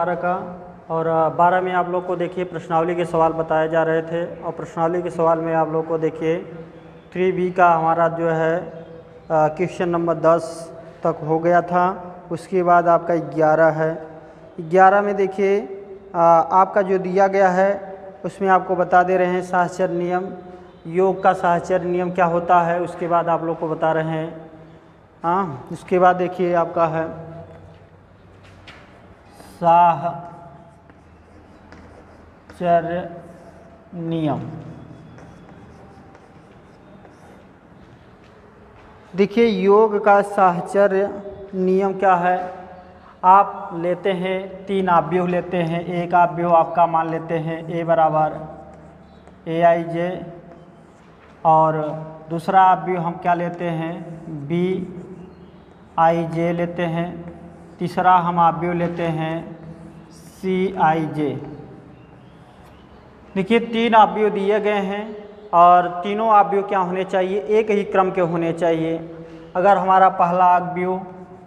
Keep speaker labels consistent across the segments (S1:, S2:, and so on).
S1: 12 का। और 12 में आप लोग को देखिए प्रश्नावली के सवाल बताए जा रहे थे, और प्रश्नावली के सवाल में आप लोग को देखिए 3B का हमारा जो है क्वेश्चन नंबर 10 तक हो गया था। उसके बाद आपका 11 है। 11 में देखिए आपका जो दिया गया है उसमें आपको बता दे रहे हैं साहचर्य नियम, योग का साहचर्य नियम क्या होता है, उसके बाद आप लोग को बता रहे हैं। हाँ, उसके बाद देखिए आपका है साहचर्य नियम। देखिए योग का साहचर्य नियम क्या है। आप लेते हैं 3 आव्यूह लेते हैं। एक आव्यूह आपका मान लेते हैं A बराबर AIJ, और दूसरा आव्यूह हम क्या लेते हैं BIJ लेते हैं। तीसरा हम आव्यूह लेते हैं CIJ। देखिए 3 आव्यूह दिए गए हैं और तीनों आव्यूह क्या होने चाहिए, एक ही क्रम के होने चाहिए। अगर हमारा पहला आव्यूह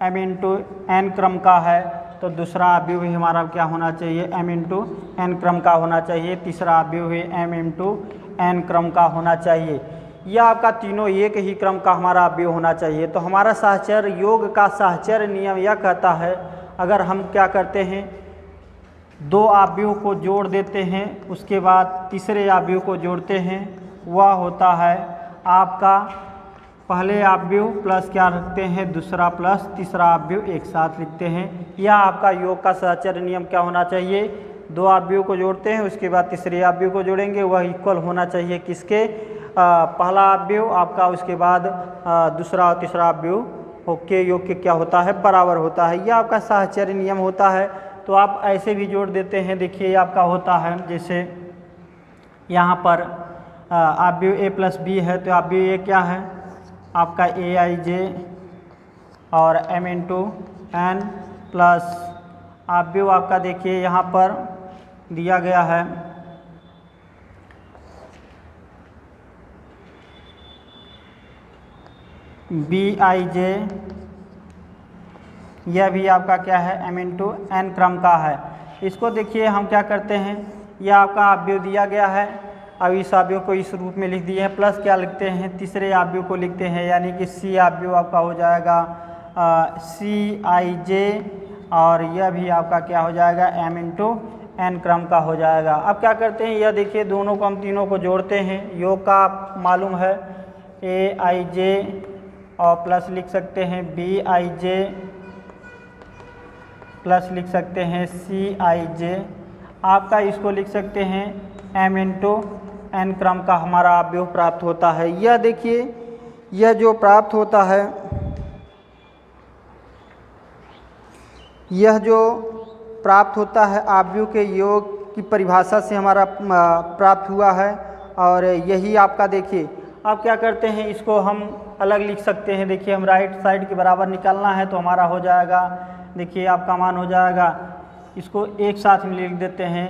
S1: m×n क्रम का है तो दूसरा आव्यूह भी हमारा क्या होना चाहिए, m×n क्रम का होना चाहिए। तीसरा आव्यूह भी m×n क्रम का होना चाहिए। यह आपका तीनों एक ही क्रम का हमारा आव्यूह होना चाहिए। तो हमारा साहचर्य योग का साहचर्य नियम यह कहता है, अगर हम क्या करते हैं 2 आव्यूह को जोड़ देते हैं, उसके बाद तीसरे आव्यूह को जोड़ते हैं, वह होता है आपका पहले आव्यूह प्लस क्या रखते हैं दूसरा प्लस तीसरा आव्यूह एक साथ लिखते हैं। यह आपका योग का साहचर्य नियम क्या होना चाहिए, 2 आव्यूह को जोड़ते हैं, उसके बाद तीसरे आव्यूह को जोड़ेंगे, वह इक्वल होना चाहिए किसके, पहला आव्यूह आपका, उसके बाद दूसरा और तीसरा आव्यूह के योग के क्या होता है, बराबर होता है। यह आपका साहचर्य नियम होता है। तो आप ऐसे भी जोड़ देते हैं। देखिए आपका होता है जैसे यहाँ पर आव्यूह A + B है, तो आव्यूह A क्या है आपका AIJ और m×n प्लस आव्यूह आपका देखिए यहाँ पर दिया गया है BIJ। यह भी आपका क्या है m×n क्रम का है। इसको देखिए हम क्या करते हैं, यह आपका आव्यूह दिया गया है, अब इस आव्यूह को इस रूप में लिख दिए हैं, प्लस क्या लिखते हैं तीसरे आव्यूह को लिखते हैं, यानी कि C आव्यूह आपका हो जाएगा CIJ, और यह भी आपका क्या हो जाएगा m×n क्रम का हो जाएगा। अब क्या करते हैं, यह देखिए दोनों को हम तीनों को जोड़ते हैं। योग का मालूम है AIJ और प्लस लिख सकते हैं BIJ प्लस लिख सकते हैं CIJ। आपका इसको लिख सकते हैं m×n क्रम का हमारा आव्यूह प्राप्त होता है। यह देखिए यह जो प्राप्त होता है, यह जो प्राप्त होता है आव्यूह के योग की परिभाषा से हमारा प्राप्त हुआ है। और यही आपका देखिए अब क्या करते हैं, इसको हम अलग लिख सकते हैं। देखिए हम राइट साइड के बराबर निकालना है तो हमारा हो जाएगा, देखिए आपका मान हो जाएगा, इसको एक साथ में लिख देते हैं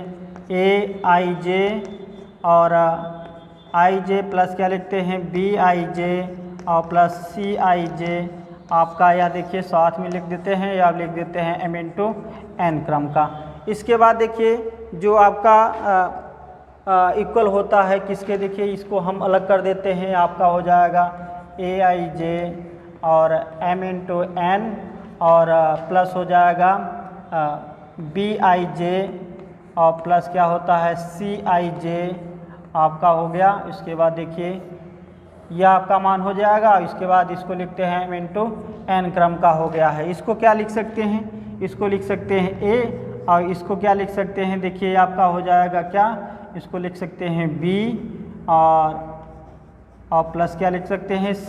S1: AIJ और IJ प्लस क्या लिखते हैं BIJ और प्लस CIJ। आपका यह देखिए साथ में लिख देते हैं या लिख देते हैं m×n क्रम का। इसके बाद देखिए जो आपका इक्वल होता है किसके, देखिए इसको हम अलग कर देते हैं, आपका हो जाएगा AIJ और m×n और प्लस हो जाएगा BIJ और प्लस क्या होता है CIJ आपका हो गया। इसके बाद देखिए यह आपका मान हो जाएगा। इसके बाद इसको लिखते हैं m×n क्रम का हो गया है। इसको क्या लिख सकते हैं, इसको लिख सकते हैं A और इसको क्या लिख सकते हैं, देखिए आपका हो जाएगा क्या, इसको लिख सकते हैं B और प्लस क्या लिख सकते हैं C।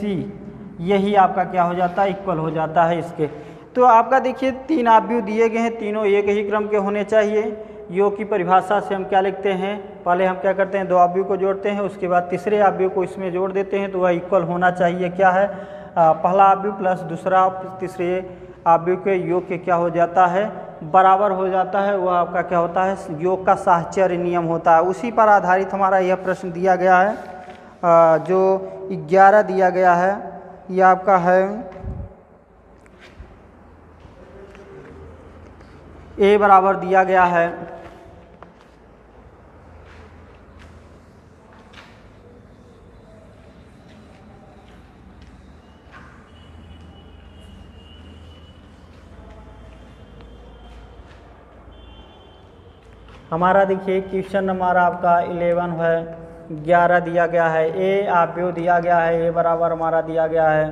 S1: यही आपका क्या हो जाता है, इक्वल हो जाता है इसके। तो आपका देखिए 3 आव्यूह दिए गए हैं, तीनों एक ही क्रम के होने चाहिए। योग की परिभाषा से हम क्या लिखते हैं, पहले हम क्या करते हैं 2 आव्यूह को जोड़ते हैं, उसके बाद तीसरे आव्यूह को इसमें जोड़ देते हैं, तो वह इक्वल होना चाहिए क्या है, पहला आव्यूह प्लस दूसरा तीसरे आव्यूह के योग के क्या हो जाता है, बराबर हो जाता है। वह आपका क्या होता है, योग का साहचर्य नियम होता है। उसी पर आधारित हमारा यह प्रश्न दिया गया है, जो 11 दिया गया है। यह आपका है ए बराबर दिया गया है हमारा, देखिए क्वेश्चन नंबर आपका 11 है, 11 दिया गया है। ए आव्यूह दिया गया है, ए बराबर हमारा दिया गया है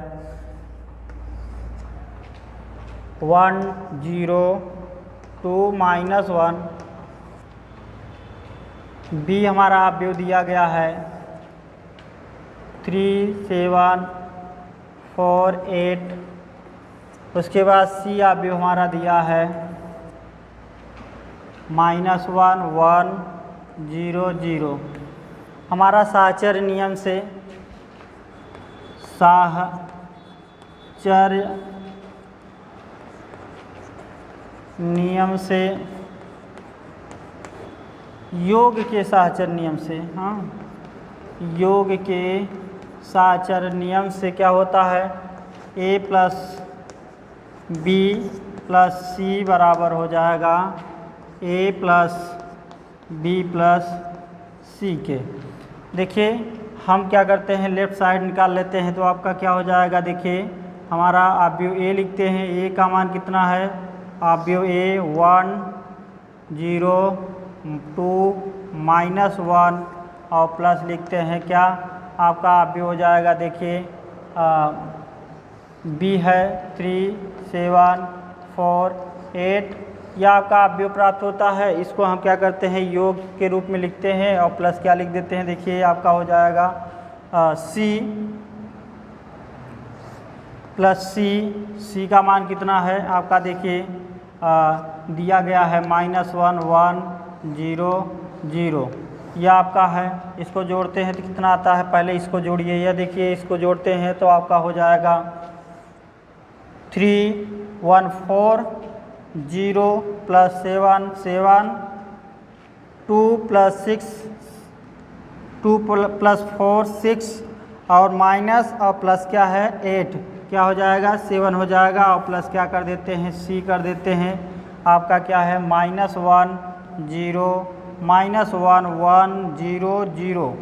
S1: 1 0 2 -1। बी हमारा आव्यूह दिया गया है 3 7 4 8। उसके बाद सी आव्यूह हमारा दिया है -1 1 0 0। हमारा साहचर्य नियम से योग के साहचर्य नियम से, हाँ, योग के साहचर्य नियम से क्या होता है, a प्लस बी प्लस सी बराबर हो जाएगा a प्लस बी प्लस सी के। देखिए हम क्या करते हैं, लेफ़्ट साइड निकाल लेते हैं, तो आपका क्या हो जाएगा, देखिए हमारा आव्यूह ए लिखते हैं, ए का मान कितना है, आव्यूह ए 1 0 2 -1 और प्लस लिखते हैं क्या, आपका आव्यूह हो जाएगा, देखिए बी है 3 7 4 8। यह आपका आव्यूह प्राप्त होता है। इसको हम क्या करते हैं, योग के रूप में लिखते हैं और प्लस क्या लिख देते हैं, देखिए आपका हो जाएगा सी प्लस सी का मान कितना है आपका, देखिए दिया गया है -1 1 0 0। यह आपका है, इसको जोड़ते हैं तो कितना आता है, पहले इसको जोड़िए, यह देखिए इसको जोड़ते हैं तो आपका हो जाएगा 3 1 4 0 प्लस 7 7 2 प्लस 6 2 प्लस 4 6 और माइनस और प्लस क्या है 8, क्या हो जाएगा 7 हो जाएगा और प्लस क्या कर देते हैं, सी कर देते हैं। आपका क्या है -1 0 -1 1 0 0।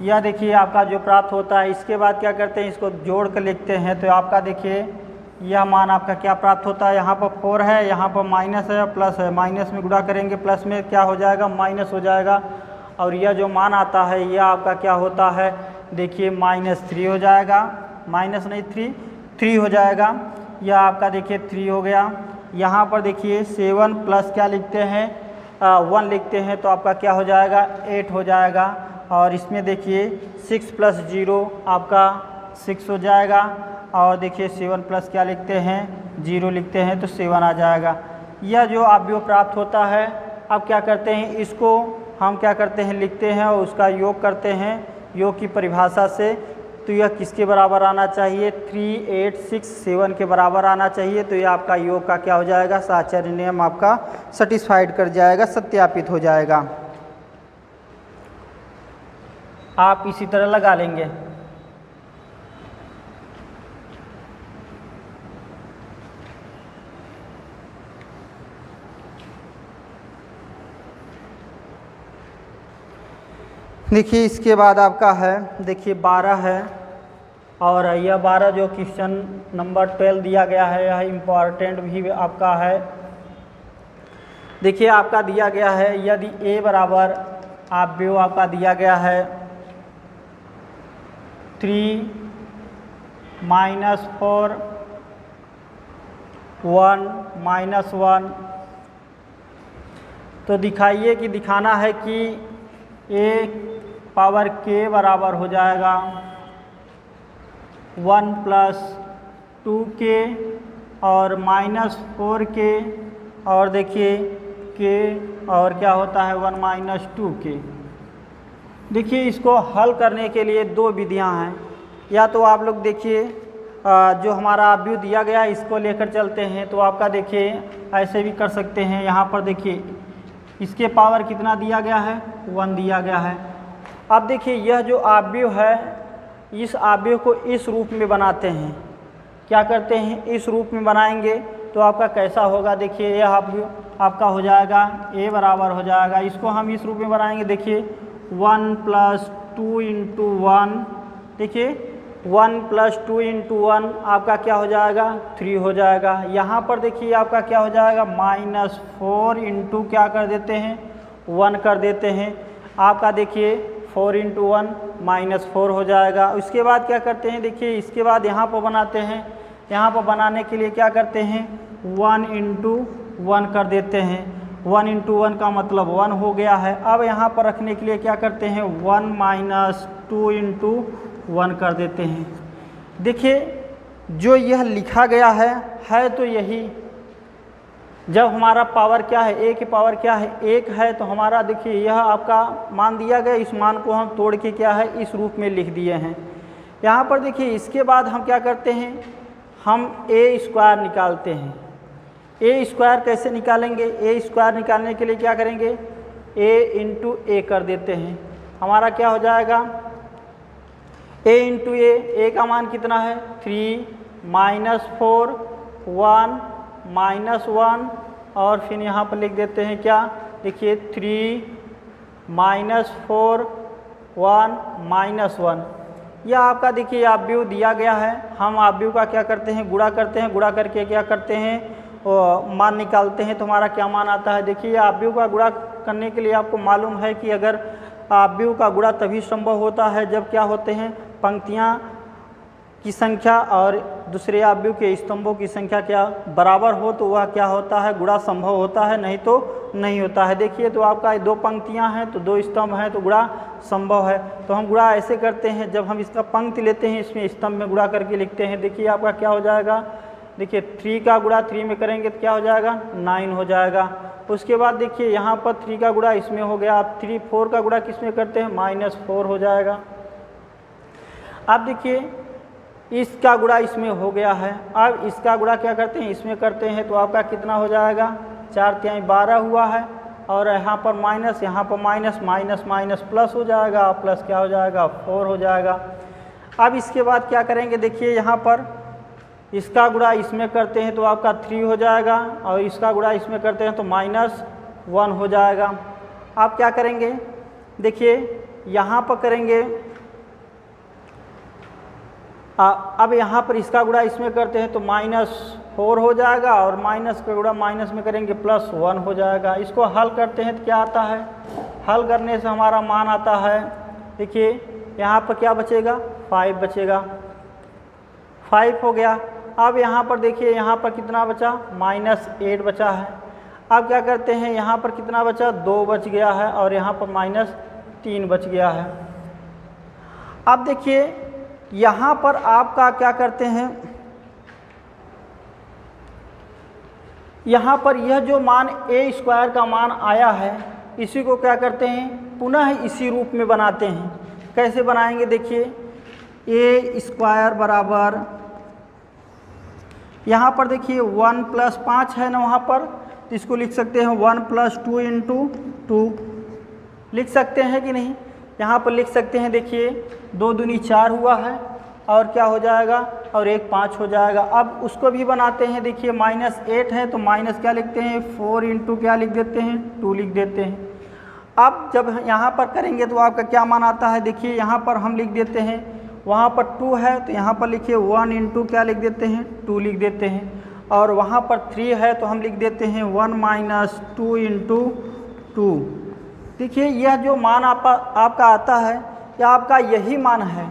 S1: यह देखिए आपका जो प्राप्त होता है। इसके बाद क्या करते हैं, इसको जोड़ कर लिखते हैं तो आपका देखिए यह मान आपका क्या प्राप्त होता है, यहाँ पर 4 है, यहाँ पर माइनस है और प्लस है, माइनस में गुणा करेंगे प्लस में क्या हो जाएगा, माइनस हो जाएगा। और यह जो मान आता है यह आपका क्या होता है, देखिए -3 हो जाएगा, माइनस नहीं 3 हो जाएगा। यह आपका देखिए 3 हो गया। यहाँ पर देखिए 7 प्लस क्या लिखते हैं 1 लिखते हैं तो आपका क्या हो जाएगा 8 हो जाएगा। और इसमें देखिए 6 प्लस 0 आपका 6 हो जाएगा। और देखिए 7 प्लस क्या लिखते हैं 0 लिखते हैं तो 7 आ जाएगा। यह जो आव्यूह प्राप्त होता है, अब क्या करते हैं, इसको हम क्या करते हैं लिखते हैं और उसका योग करते हैं योग की परिभाषा से। तो यह किसके बराबर आना चाहिए, 3 8 6 7 के बराबर आना चाहिए। तो यह आपका योग का क्या हो जाएगा, साहचर्य नियम आपका सेटिस्फाइड कर जाएगा, सत्यापित हो जाएगा। आप इसी तरह लगा लेंगे। देखिए इसके बाद आपका है, देखिए 12 है और यह 12 जो क्वेश्चन नंबर 12 दिया गया है यह इम्पॉर्टेंट भी आपका है। देखिए आपका दिया गया है, यदि ए बराबर आव्यूह आपका दिया गया है 3 -4 1 -1, तो दिखाइए कि दिखाना है कि ए पावर के बराबर हो जाएगा 1 + 2k और -4 के और देखिए के और क्या होता है 1 - 2k। देखिए इसको हल करने के लिए दो विधियां हैं। या तो आप लोग देखिए जो हमारा आव्यूह दिया गया है इसको लेकर चलते हैं, तो आपका देखिए ऐसे भी कर सकते हैं। यहाँ पर देखिए इसके पावर कितना दिया गया है 1 दिया गया है। अब देखिए यह जो आव्यूह है इस आव्यूह को इस रूप में बनाते हैं। क्या करते हैं, इस रूप में बनाएंगे तो आपका कैसा होगा, देखिए यह आव्यूह आपका हो जाएगा a बराबर हो जाएगा, इसको हम इस रूप में बनाएंगे। देखिए 1 + 2 × 1, देखिए 1 + 2 × 1 आपका क्या हो जाएगा 3 हो जाएगा। यहाँ पर देखिए आपका क्या हो जाएगा -4 × क्या कर देते हैं 1 कर देते हैं, आपका देखिए 4 × 1 -4 हो जाएगा। उसके बाद क्या करते हैं, देखिए इसके बाद यहाँ पर बनाते हैं, यहाँ पर बनाने के लिए क्या करते हैं 1 × 1 कर देते हैं। 1 × 1 का मतलब 1 हो गया है। अब यहाँ पर रखने के लिए क्या करते हैं 1 - 2 × 1 कर देते हैं। देखिए जो यह लिखा गया है तो यही, जब हमारा पावर क्या है a की पावर क्या है 1 है, तो हमारा देखिए यह आपका मान दिया गया, इस मान को हम तोड़ के क्या है इस रूप में लिख दिए हैं। यहाँ पर देखिए इसके बाद हम क्या करते हैं, हम a² निकालते हैं। a² कैसे निकालेंगे, a² निकालने के लिए क्या करेंगे a × a कर देते हैं। हमारा क्या हो जाएगा a × a का मान कितना है 3 -4 1 -1 और फिर यहाँ पर लिख देते हैं क्या, देखिए 3 -4 1 -1। यह आपका देखिए आव्यूह दिया गया है। हम आव्यूह का क्या करते हैं गुणा करते हैं, गुणा करके क्या करते हैं मान निकालते हैं, तो हमारा क्या मान आता है। देखिए आव्यूह का गुणा करने के लिए आपको मालूम है कि अगर आव्यूह का गुणा तभी संभव होता है जब क्या होते हैं पंक्तियाँ की संख्या और दूसरे आव्यूह के स्तंभों की संख्या क्या बराबर हो, तो वह क्या होता है गुणा संभव होता है, नहीं तो नहीं होता है। देखिए तो आपका 2 पंक्तियां हैं तो 2 स्तंभ हैं तो गुणा संभव है। तो हम गुणा ऐसे करते हैं, जब हम इसका पंक्ति लेते हैं इसमें स्तंभ में गुणा करके लिखते हैं। देखिए आपका क्या हो जाएगा, देखिए 3 का गुणा 3 में करेंगे तो क्या हो जाएगा 9 हो जाएगा। उसके बाद देखिए यहाँ पर 3 का गुणा इसमें हो गया, आप 3 4 का गुणा किस में करते हैं -4 हो जाएगा। अब देखिए इसका गुणा इसमें हो गया है, अब इसका गुणा क्या करते हैं इसमें करते हैं, तो आपका कितना हो जाएगा 4 × 12 हुआ है, और यहाँ पर माइनस, यहाँ पर माइनस माइनस माइनस प्लस हो जाएगा, प्लस क्या हो जाएगा 4 हो जाएगा। अब इसके बाद क्या करेंगे, देखिए यहाँ पर इसका गुणा इसमें करते हैं तो आपका 3 हो जाएगा, और इसका गुणा इसमें करते हैं तो -1 हो जाएगा। आप क्या करेंगे, देखिए यहाँ पर करेंगे, अब यहाँ पर इसका गुणा इसमें करते हैं तो -4 हो जाएगा, और माइनस का गुणा माइनस में करेंगे +1 हो जाएगा। इसको हल करते हैं तो क्या आता है, हल करने से हमारा मान आता है, देखिए यहाँ पर क्या बचेगा 5 बचेगा, 5 हो गया। अब यहाँ पर देखिए यहाँ पर कितना बचा -8 बचा है। अब क्या करते हैं, यहाँ पर कितना बचा 2 बच गया है, और यहाँ पर -3 बच गया है। अब देखिए यहाँ पर आपका क्या करते हैं, यहाँ पर यह जो मान a² का मान आया है इसी को क्या करते हैं पुनः इसी रूप में बनाते हैं। कैसे बनाएंगे, देखिए a² बराबर, यहाँ पर देखिए 1 + 5 है ना वहाँ पर, तो इसको लिख सकते हैं 1 + 2 × 2 लिख सकते हैं कि नहीं, यहाँ पर लिख सकते हैं। देखिए 2 दूनी 4 हुआ है, और क्या हो जाएगा, और 1 5 हो जाएगा। अब उसको भी बनाते हैं, देखिए -8 है तो माइनस क्या लिखते हैं 4 × क्या लिख देते हैं 2 लिख देते हैं। अब जब यहाँ पर करेंगे तो आपका क्या मान आता है, देखिए यहाँ पर हम लिख देते हैं, वहाँ पर 2 है तो यहाँ पर लिखिए 1 × क्या लिख देते हैं 2 लिख देते हैं, और वहाँ पर 3 है तो हम लिख देते हैं 1 - 2 × 2। देखिए यह जो मान आपका आता है यह आपका यही मान है,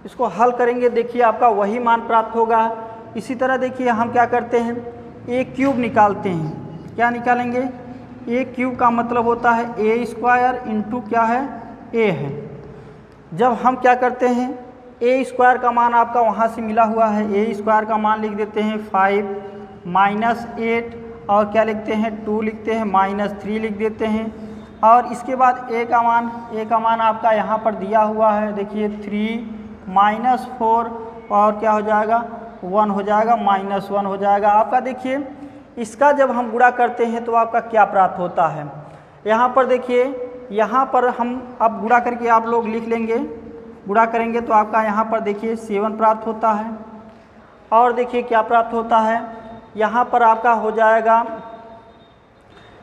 S1: इसको हल करेंगे देखिए आपका वही मान प्राप्त होगा। इसी तरह देखिए हम क्या करते हैं a³ निकालते हैं, क्या निकालेंगे a³ का मतलब होता है a² × क्या है a है। जब हम क्या करते हैं a² का मान आपका वहाँ से मिला हुआ है, a² का मान लिख देते हैं 5 -8 और क्या लिखते हैं 2 लिखते हैं, -3 लिख देते हैं, और इसके बाद a का मान आपका यहाँ पर दिया हुआ है, देखिए 3 -4 और क्या हो जाएगा 1 हो जाएगा, -1 हो जाएगा आपका। देखिए इसका जब हम गुणा करते हैं तो आपका क्या प्राप्त होता है, यहाँ पर देखिए यहाँ पर हम अब गुणा करके आप लोग लिख लेंगे, गुणा करेंगे तो आपका यहाँ पर देखिए 7 प्राप्त होता है, और देखिए क्या प्राप्त होता है यहाँ पर आपका हो जाएगा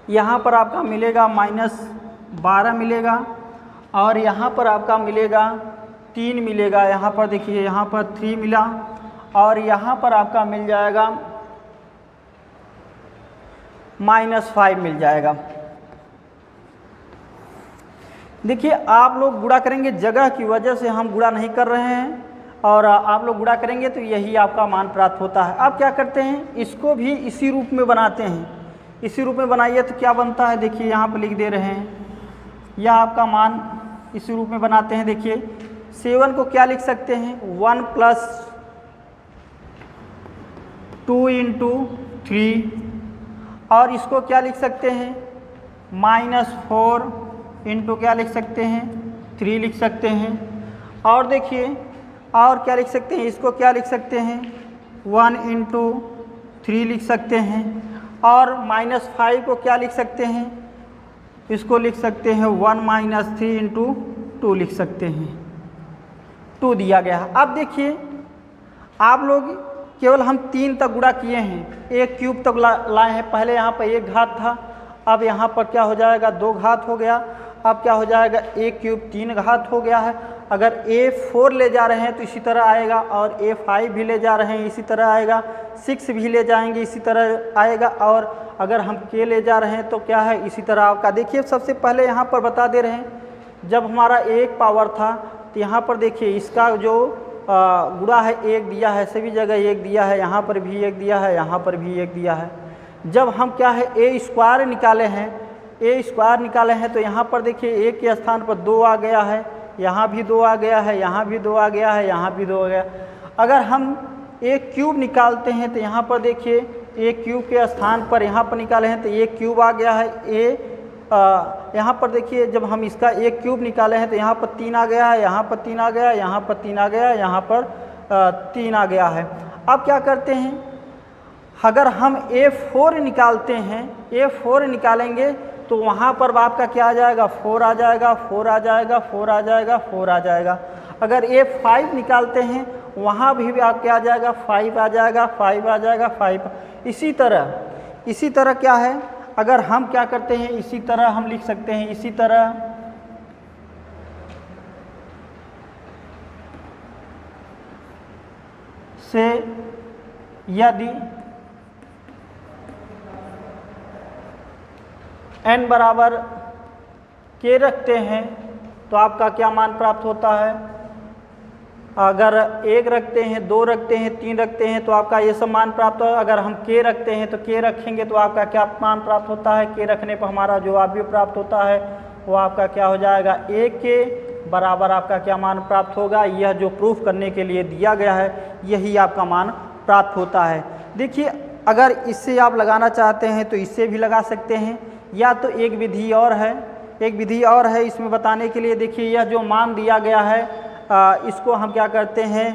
S1: यहाँ पर आपका मिलेगा -12 मिलेगा, और यहाँ पर आपका मिलेगा 3 मिलेगा। यहाँ पर देखिए, यहाँ पर 3 मिला, और यहाँ पर आपका मिल जाएगा -5 मिल जाएगा। देखिए आप लोग गुणा करेंगे, जगह की वजह से हम गुणा नहीं कर रहे हैं, और आप लोग गुणा करेंगे तो यही आपका मान प्राप्त होता है। अब क्या करते हैं, इसको भी इसी रूप में बनाते हैं। इसी रूप में बनाइए तो क्या बनता है, देखिए यहाँ पर लिख दे रहे हैं, यह आपका मान इसी रूप में बनाते हैं। देखिए 7 को क्या लिख सकते हैं, 1 + 2 × 3, और इसको क्या लिख सकते हैं, -4 × क्या लिख सकते हैं, 3 लिख सकते हैं। और देखिए और क्या लिख सकते हैं, इसको क्या लिख सकते हैं, 1 × 3 लिख सकते हैं। और -5 को क्या लिख सकते हैं, इसको लिख सकते हैं 1 - 3 × 2 लिख सकते हैं। 2 दिया गया है। अब देखिए आप लोग केवल हम 3 तक गुणा किए हैं, 1 क्यूब तक लाए हैं। पहले यहाँ पर 1 घात था, अब यहाँ पर क्या हो जाएगा, 2 घात हो गया। अब क्या हो जाएगा, 1 क्यूब 3 घात हो गया है। अगर A4 ले जा रहे हैं तो इसी तरह आएगा, और A5 भी ले जा रहे हैं इसी तरह आएगा, 6 भी ले जाएंगे इसी तरह आएगा, और अगर हम K ले जा रहे हैं तो क्या है, इसी तरह आपका। देखिए सबसे पहले यहाँ पर बता दे रहे हैं, जब हमारा 1 पावर था तो यहाँ पर देखिए इसका जो गुणा है 1 दिया है, सभी जगह 1 दिया है, यहाँ पर भी 1 दिया है, यहाँ पर भी 1 दिया है। जब हम क्या है A² निकाले हैं, A² निकाले हैं तो यहाँ पर देखिए 1 के स्थान पर 2 आ गया है, यहाँ भी 2 आ गया है, यहाँ भी 2 आ गया है, यहाँ भी 2 आ गया। अगर हम A³ निकालते हैं तो यहाँ पर देखिए A³ के स्थान पर यहाँ पर निकाले हैं तो A³ आ गया है। यहाँ पर देखिए जब हम इसका A³ निकाले हैं तो यहाँ पर 3 आ गया है, यहाँ पर 3 आ गया, यहाँ पर 3 आ गया, यहाँ पर 3 आ गया है। अब क्या करते हैं, अगर हम A4 निकालते हैं, A4 निकालेंगे तो वहाँ पर आपका क्या आ जाएगा, 4 आ जाएगा, 4 आ जाएगा, 4 आ जाएगा, 4 आ जाएगा। अगर A5 निकालते हैं वहाँ भी आप क्या आ जाएगा, 5 आ जाएगा, 5 आ जाएगा, 5। इसी तरह क्या है, अगर हम क्या करते हैं, इसी तरह हम लिख सकते हैं, इसी तरह से यदि n बराबर k रखते हैं तो आपका क्या मान प्राप्त होता है। अगर 1 रखते हैं, 2 रखते हैं, 3 रखते हैं तो आपका ये सब मान प्राप्त हो। अगर हम k रखते हैं तो k रखेंगे तो आपका क्या मान प्राप्त होता है, k रखने पर हमारा जो अवयव प्राप्त होता है वो आपका क्या हो जाएगा, 1 के बराबर आपका क्या मान प्राप्त होगा। यह जो प्रूफ करने के लिए दिया गया है यही आपका मान प्राप्त होता है। देखिए अगर इससे आप लगाना चाहते हैं तो इससे भी लगा सकते हैं, या तो एक विधि और है, इसमें बताने के लिए। देखिए यह जो मान दिया गया है इसको हम क्या करते हैं,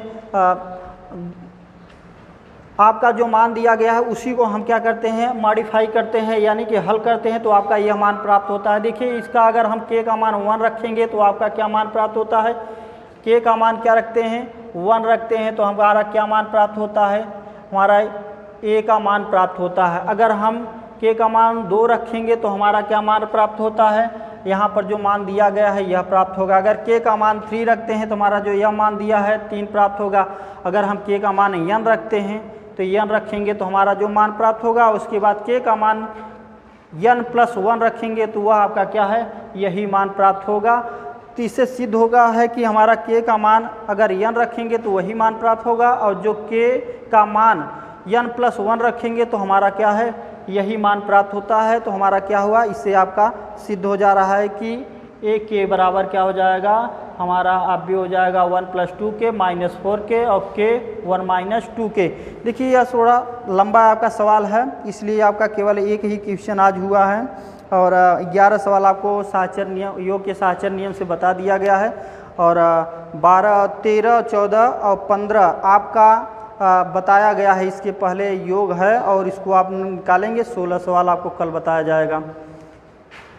S1: आपका जो मान दिया गया है उसी को हम क्या करते हैं, मॉडिफाई करते हैं, यानी कि हल करते हैं तो आपका यह मान प्राप्त होता है। देखिए इसका अगर हम k का मान 1 रखेंगे तो आपका क्या मान प्राप्त होता है, k का मान क्या रखते हैं, 1 रखते हैं तो हमारा क्या मान प्राप्त होता है, हमारा a का मान प्राप्त होता है। अगर हम k का मान 2 रखेंगे तो हमारा क्या मान प्राप्त होता है, यहाँ पर जो मान दिया गया है यह प्राप्त होगा। अगर k का मान 3 रखते हैं तो हमारा जो यह मान दिया है 3 प्राप्त होगा। अगर हम k का मान n रखते हैं तो n रखेंगे तो हमारा जो मान प्राप्त होगा, उसके बाद k का मान n+1 रखेंगे तो वह आपका क्या है, यही मान प्राप्त होगा। तो इससे सिद्ध होगा है कि हमारा k का मान अगर n रखेंगे तो वही मान प्राप्त होगा, और जो k का मान n+1 रखेंगे तो हमारा क्या है, यही मान प्राप्त होता है। तो हमारा क्या हुआ, इससे आपका सिद्ध हो जा रहा है कि a के बराबर क्या हो जाएगा, हमारा अवयव हो जाएगा 1 + 2k - 4k और k 1 - 2k। देखिए यह थोड़ा लंबा आपका सवाल है, इसलिए आपका केवल एक ही क्वेश्चन आज हुआ है, और 11 सवाल आपको साहचर्य नियम, योग के साहचर्य नियम से बता दिया गया है। और 12, 13, 14 और 15 आपका बताया गया है, इसके पहले योग है और इसको आप निकालेंगे। 16 सवाल आपको कल बताया जाएगा।